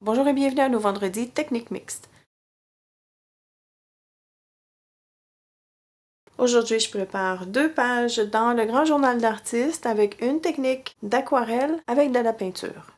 Bonjour et bienvenue à nos vendredis techniques mixtes. Aujourd'hui, je prépare 2 pages dans le grand journal d'artiste avec une technique d'aquarelle avec de la peinture.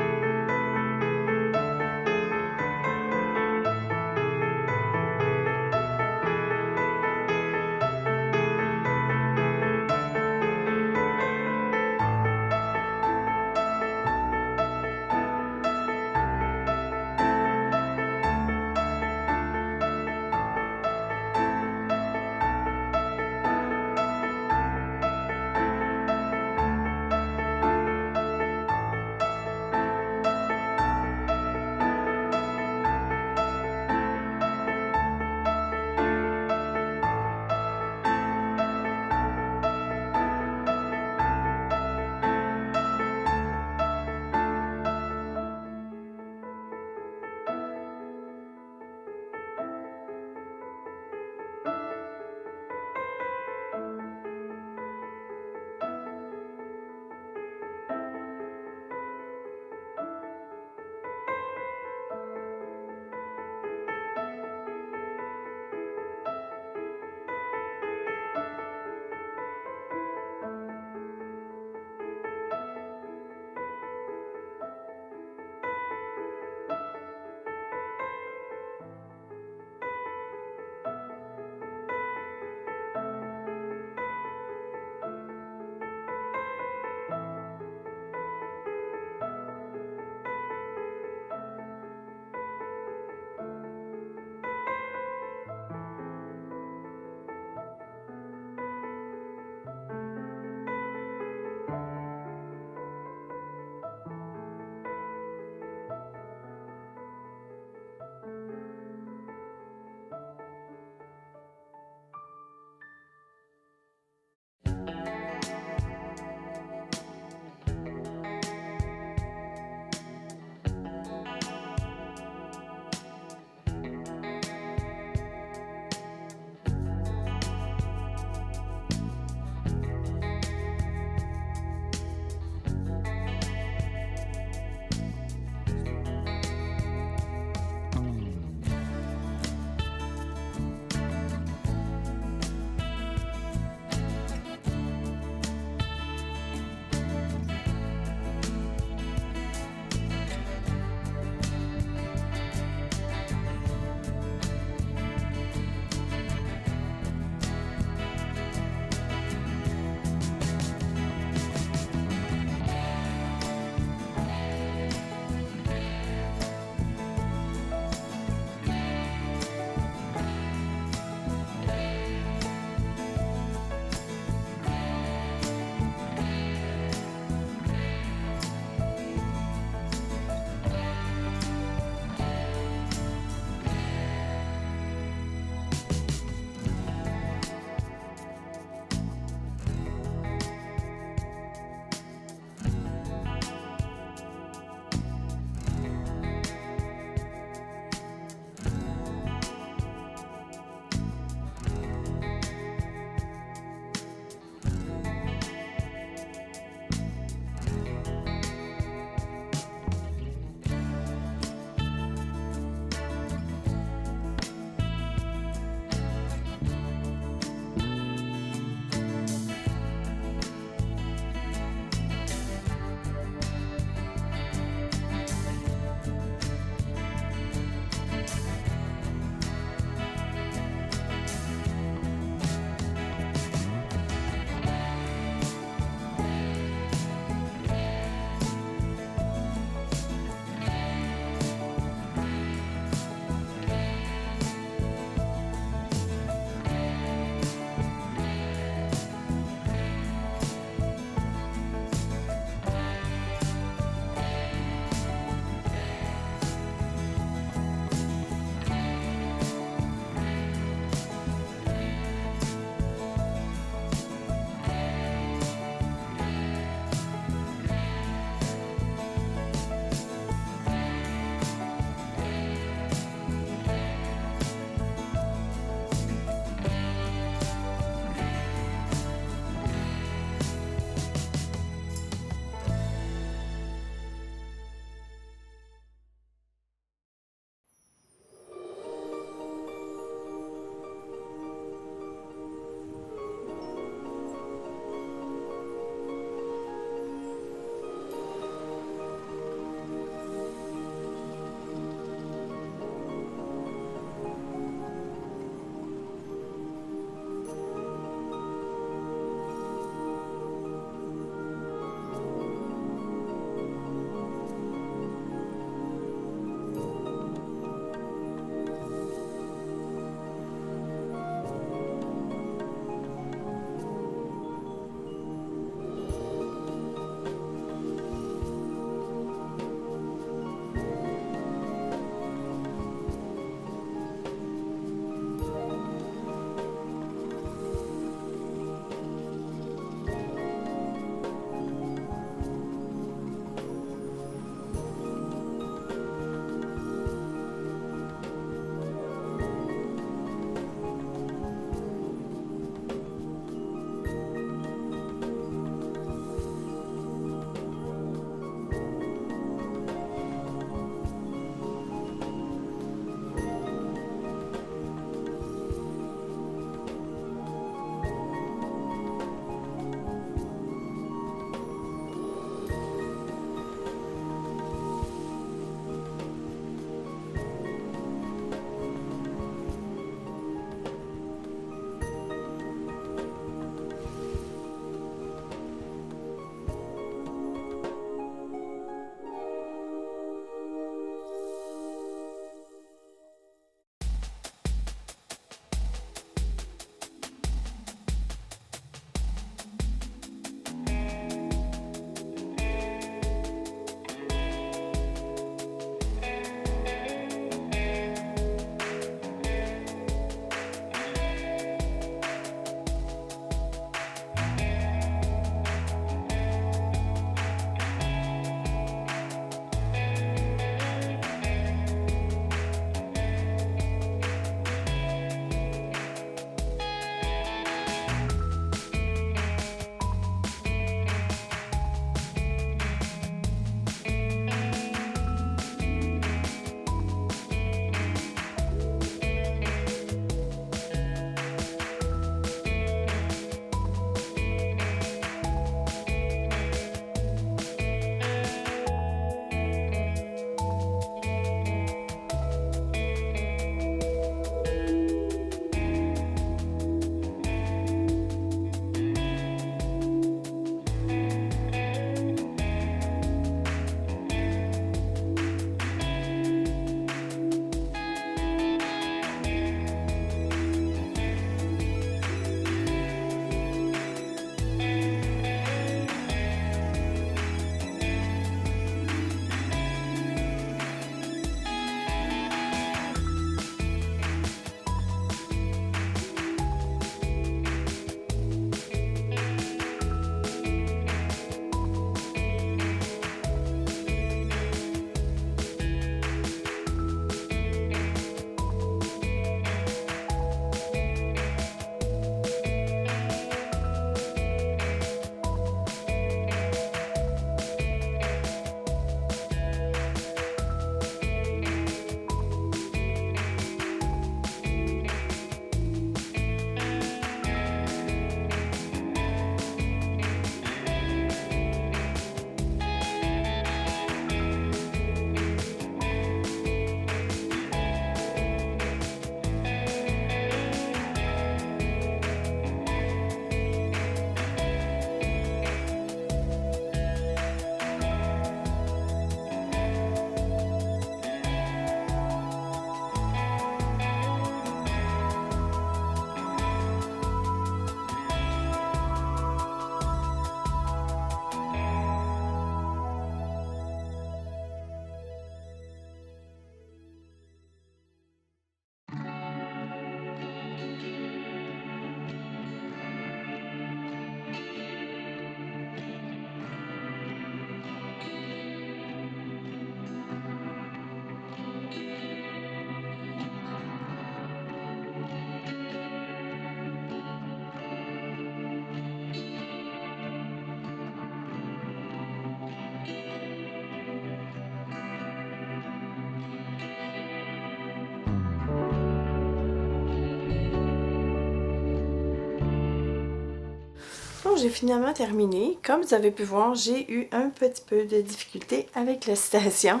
Donc, j'ai finalement terminé. Comme vous avez pu voir, j'ai eu un petit peu de difficulté avec la citation.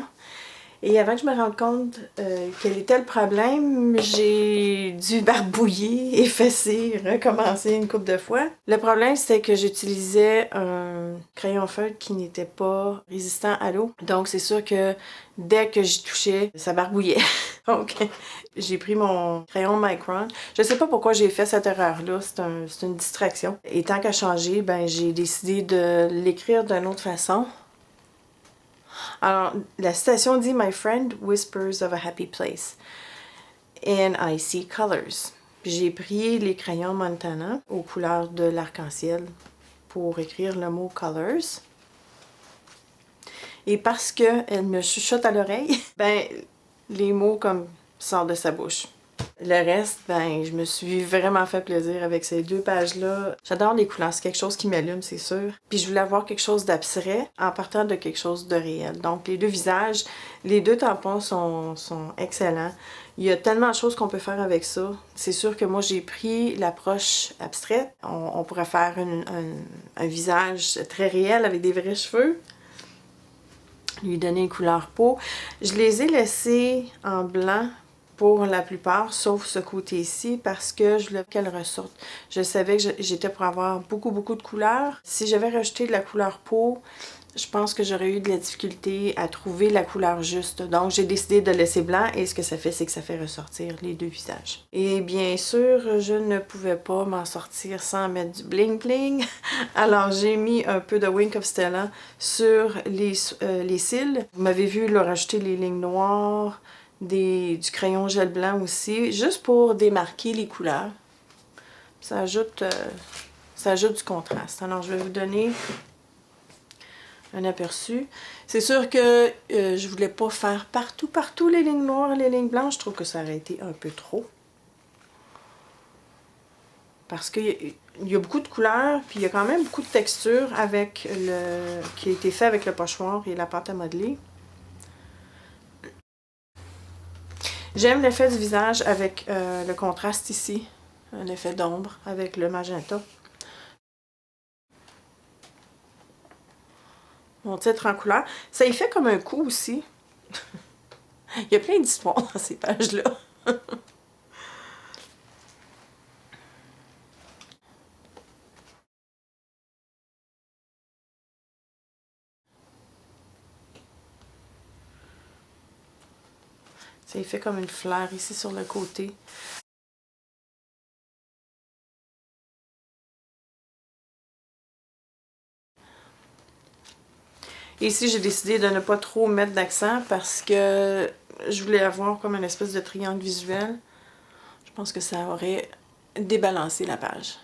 Et avant que je me rende compte quel était le problème, j'ai dû barbouiller, effacer, recommencer une couple de fois. Le problème, c'était que j'utilisais un crayon feutre qui n'était pas résistant à l'eau. Donc, c'est sûr que dès que j'y touchais, ça barbouillait. Donc, j'ai pris mon crayon Micron. Je sais pas pourquoi j'ai fait cette erreur-là, c'est une distraction. Et tant qu'à changer, ben j'ai décidé de l'écrire d'une autre façon. Alors, la citation dit « My friend whispers of a happy place, and I see colors ». J'ai pris les crayons Montana aux couleurs de l'arc-en-ciel pour écrire le mot « colors ». Et parce qu'elle me chuchote à l'oreille, ben, les mots comme sortent de sa bouche. Le reste, ben, je me suis vraiment fait plaisir avec ces 2 pages-là. J'adore les couleurs, c'est quelque chose qui m'allume, c'est sûr. Puis je voulais avoir quelque chose d'abstrait en partant de quelque chose de réel. Donc les 2 visages, les 2 tampons sont excellents. Il y a tellement de choses qu'on peut faire avec ça. C'est sûr que moi, j'ai pris l'approche abstraite. On pourrait faire un visage très réel avec des vrais cheveux. Lui donner une couleur peau. Je les ai laissés en blanc pour la plupart, sauf ce côté-ci, parce que je voulais qu'elle ressorte. Je savais que j'étais pour avoir beaucoup de couleurs. Si j'avais rajouté de la couleur peau, je pense que j'aurais eu de la difficulté à trouver la couleur juste. Donc, j'ai décidé de laisser blanc et ce que ça fait, c'est que ça fait ressortir les 2 visages. Et bien sûr, je ne pouvais pas m'en sortir sans mettre du bling bling. Alors, j'ai mis un peu de Wink of Stella sur les cils. Vous m'avez vu là, rajouter les lignes noires, du crayon gel blanc aussi, juste pour démarquer les couleurs. Ça ajoute du contraste. Alors, je vais vous donner un aperçu. C'est sûr que je voulais pas faire partout les lignes noires et les lignes blanches. Je trouve que ça aurait été un peu trop. Parce qu'il y a beaucoup de couleurs, puis il y a quand même beaucoup de texture avec qui a été fait avec le pochoir et la pâte à modeler. J'aime l'effet du visage avec le contraste ici. Un effet d'ombre avec le magenta. Mon titre en couleur. Ça y fait comme un coup aussi. Il y a plein d'histoires dans ces pages-là. Ça y fait comme une fleur ici sur le côté. Et ici, j'ai décidé de ne pas trop mettre d'accent parce que je voulais avoir comme une espèce de triangle visuel. Je pense que ça aurait débalancé la page.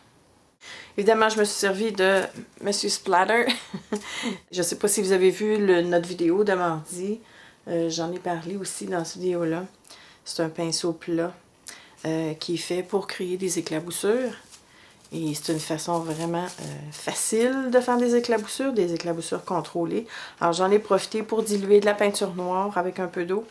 Évidemment, je me suis servi de Monsieur Splatter. Je ne sais pas si vous avez vu notre vidéo de mardi. J'en ai parlé aussi dans cette vidéo-là. C'est un pinceau plat qui est fait pour créer des éclaboussures. Et c'est une façon vraiment facile de faire des éclaboussures contrôlées. Alors j'en ai profité pour diluer de la peinture noire avec un peu d'eau.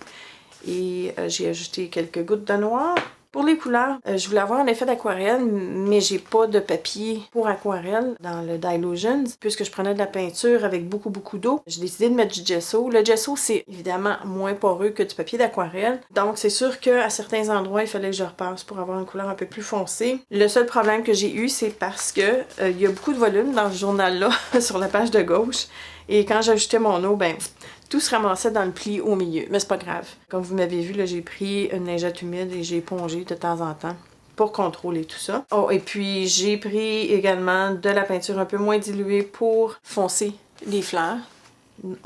Et j'ai ajouté quelques gouttes de noir. Pour les couleurs, je voulais avoir un effet d'aquarelle, mais j'ai pas de papier pour aquarelle dans le Dylusions. Puisque je prenais de la peinture avec beaucoup d'eau, j'ai décidé de mettre du gesso. Le gesso, c'est évidemment moins poreux que du papier d'aquarelle. Donc c'est sûr qu'à certains endroits, il fallait que je repasse pour avoir une couleur un peu plus foncée. Le seul problème que j'ai eu, c'est parce que il y a beaucoup de volume dans ce journal-là, sur la page de gauche. Et quand j'ajoutais mon eau, ben tout se ramassait dans le pli au milieu, mais c'est pas grave. Comme vous m'avez vu, là, j'ai pris une lingette humide et j'ai épongé de temps en temps pour contrôler tout ça. Oh, et puis j'ai pris également de la peinture un peu moins diluée pour foncer les fleurs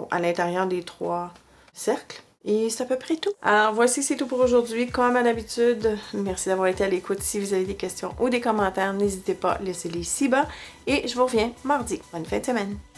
à l'intérieur des 3 cercles. Et c'est à peu près tout. Alors voici, c'est tout pour aujourd'hui. Comme à l'habitude, merci d'avoir été à l'écoute. Si vous avez des questions ou des commentaires, n'hésitez pas, laissez-les ici-bas. Et je vous reviens mardi. Bonne fin de semaine!